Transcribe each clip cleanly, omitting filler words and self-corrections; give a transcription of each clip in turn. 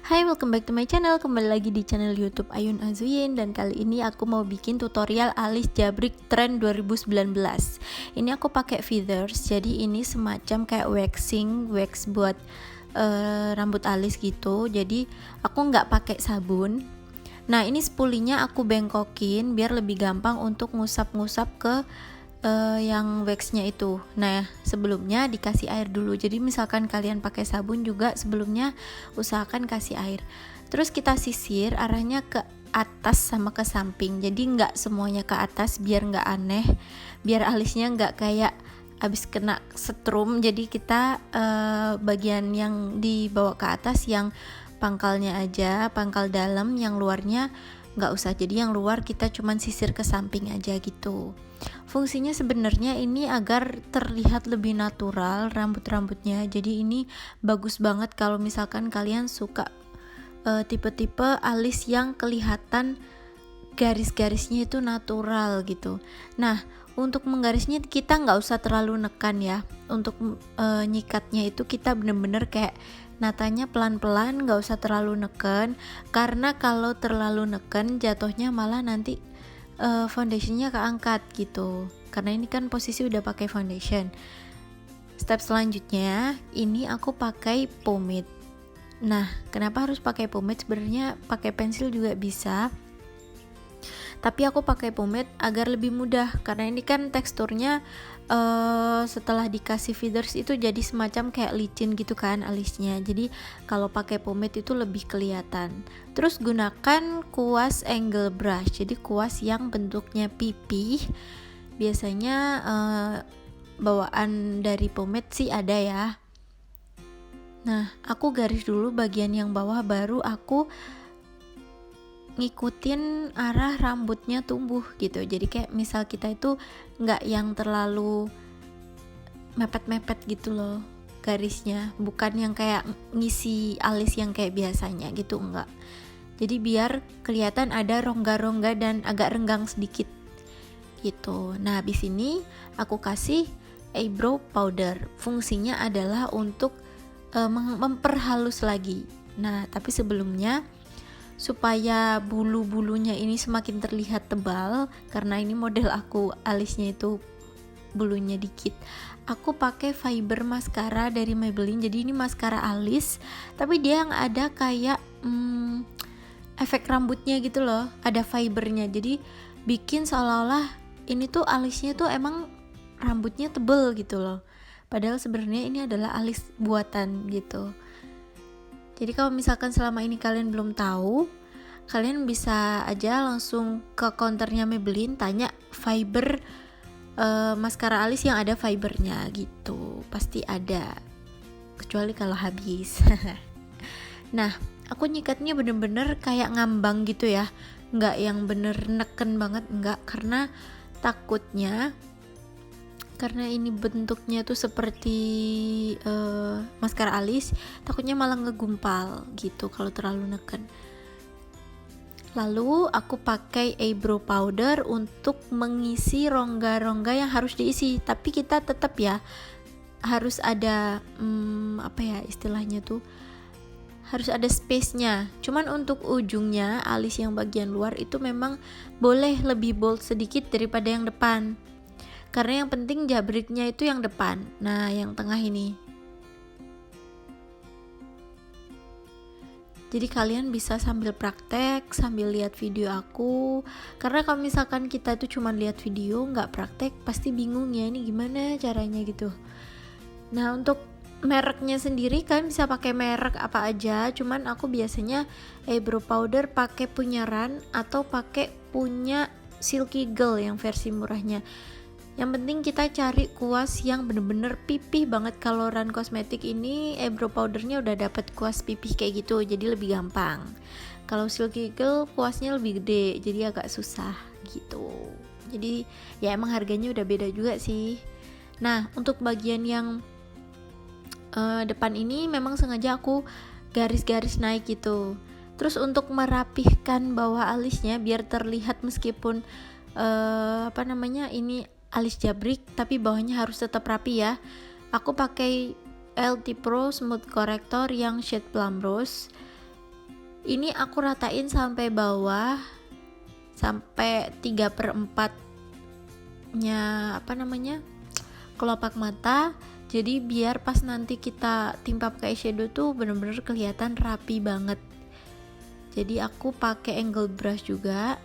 Hai, welcome back to my channel. Kembali lagi di channel YouTube Ayun Azuyin. Dan kali ini aku mau bikin tutorial alis jabrik trend 2019. Ini aku pakai feathers. Jadi ini semacam kayak wax buat rambut alis gitu. Jadi aku nggak pakai sabun. Nah, ini spulinya aku bengkokin biar lebih gampang untuk ngusap-ngusap ke yang waxnya itu. Nah, sebelumnya dikasih air dulu. Jadi misalkan kalian pakai sabun juga sebelumnya usahakan kasih air. Terus kita sisir arahnya ke atas sama ke samping. Jadi nggak semuanya ke atas biar nggak aneh, biar alisnya nggak kayak abis kena setrum. Jadi kita bagian yang dibawa ke atas yang pangkalnya aja, pangkal dalam, yang luarnya nggak usah. Jadi yang luar kita cuman sisir ke samping aja gitu. Fungsinya sebenarnya ini agar terlihat lebih natural rambut-rambutnya. Jadi ini bagus banget kalau misalkan kalian suka tipe-tipe alis yang kelihatan garis-garisnya itu natural gitu. Nah, untuk menggarisnya kita nggak usah terlalu nekan ya. Untuk nyikatnya itu kita bener-bener kayak natanya pelan-pelan, nggak usah terlalu neken. Karena kalau terlalu neken jatuhnya malah nanti foundationnya keangkat gitu. Karena ini kan posisi udah pakai foundation. Step selanjutnya ini aku pakai pomade. Nah, kenapa harus pakai pomade? Sebenarnya pakai pensil juga bisa, tapi aku pakai pomade agar lebih mudah. Karena ini kan teksturnya setelah dikasih feathers itu jadi semacam kayak licin gitu kan alisnya. Jadi kalau pakai pomade itu lebih kelihatan. Terus gunakan kuas angle brush. Jadi kuas yang bentuknya pipih. Biasanya bawaan dari pomade sih ada ya. Nah, aku garis dulu bagian yang bawah, baru aku ngikutin arah rambutnya tumbuh gitu. Jadi kayak misal kita itu nggak yang terlalu mepet-mepet gitu loh garisnya, bukan yang kayak ngisi alis yang kayak biasanya gitu, enggak. Jadi biar kelihatan ada rongga-rongga dan agak renggang sedikit gitu. Nah, habis ini aku kasih eyebrow powder. Fungsinya adalah untuk memperhalus lagi. Nah, tapi sebelumnya supaya bulu-bulunya ini semakin terlihat tebal, karena ini model aku alisnya itu bulunya dikit, aku pakai fiber mascara dari Maybelline. Jadi ini maskara alis, tapi dia yang ada kayak efek rambutnya gitu loh, ada fibernya. Jadi bikin seolah-olah ini tuh alisnya tuh emang rambutnya tebel gitu loh. Padahal sebenarnya ini adalah alis buatan gitu. Jadi kalau misalkan selama ini kalian belum tahu, kalian bisa aja langsung ke counternya Maybelline, tanya fiber maskara alis yang ada fibernya gitu. Pasti ada, kecuali kalau habis. Nah, aku nyikatnya bener-bener kayak ngambang gitu ya, nggak yang bener neken banget, nggak. Karena takutnya, karena ini bentuknya tuh seperti maskara alis, takutnya malah ngegumpal gitu kalau terlalu neken. Lalu aku pakai eyebrow powder untuk mengisi rongga-rongga yang harus diisi. Tapi kita tetap ya harus ada apa ya istilahnya tuh, harus ada space-nya. Cuman untuk ujungnya alis yang bagian luar itu memang boleh lebih bold sedikit daripada yang depan. Karena yang penting jabriknya itu yang depan. Nah, yang tengah ini. Jadi kalian bisa sambil praktek, sambil lihat video aku. Karena kalau misalkan kita tuh cuma lihat video, nggak praktek, pasti bingung ya ini gimana caranya gitu. Nah, untuk mereknya sendiri kan bisa pakai merek apa aja. Cuman aku biasanya eyebrow powder pakai punya Ran atau pakai punya Silky Girl yang versi murahnya. Yang penting kita cari kuas yang bener-bener pipih banget. Kalau Ran Cosmetic ini eyebrow powdernya udah dapet kuas pipih kayak gitu, jadi lebih gampang. Kalau Silky Girl kuasnya lebih gede, jadi agak susah gitu. Jadi ya emang harganya udah beda juga sih. Nah, untuk bagian yang depan ini memang sengaja aku garis-garis naik gitu. Terus untuk merapihkan bawah alisnya biar terlihat meskipun ini alis jabrik tapi bawahnya harus tetap rapi ya. Aku pakai LT Pro Smooth Corrector yang shade Plum Rose. Ini aku ratain sampai bawah, sampai 3/4 nya kelopak mata. Jadi biar pas nanti kita timpa pakai eyeshadow tuh bener-bener kelihatan rapi banget. Jadi aku pakai angle brush juga,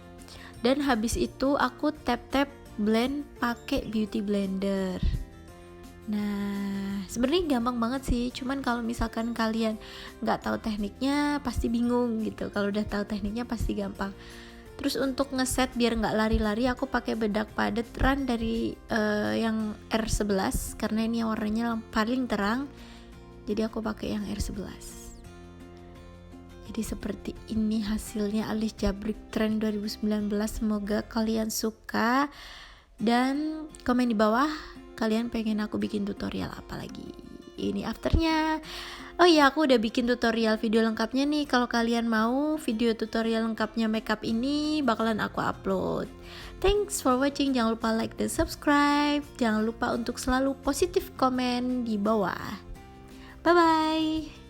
dan habis itu aku tap-tap blend pakai beauty blender. Nah, sebenarnya gampang banget sih, cuman kalau misalkan kalian nggak tahu tekniknya pasti bingung gitu. Kalau udah tahu tekniknya pasti gampang. Terus untuk ngeset biar nggak lari-lari, aku pakai bedak padat Run dari yang R11 karena ini warnanya paling terang. Jadi aku pakai yang R11. Jadi seperti ini hasilnya alis jabrik trend 2019. Semoga kalian suka, dan komen di bawah kalian pengen aku bikin tutorial apa lagi. Ini afternya. Oh iya, aku udah bikin tutorial video lengkapnya nih. Kalau kalian mau video tutorial lengkapnya makeup ini bakalan aku upload. Thanks for watching. Jangan lupa like dan subscribe. Jangan lupa untuk selalu positif komen di bawah. Bye bye.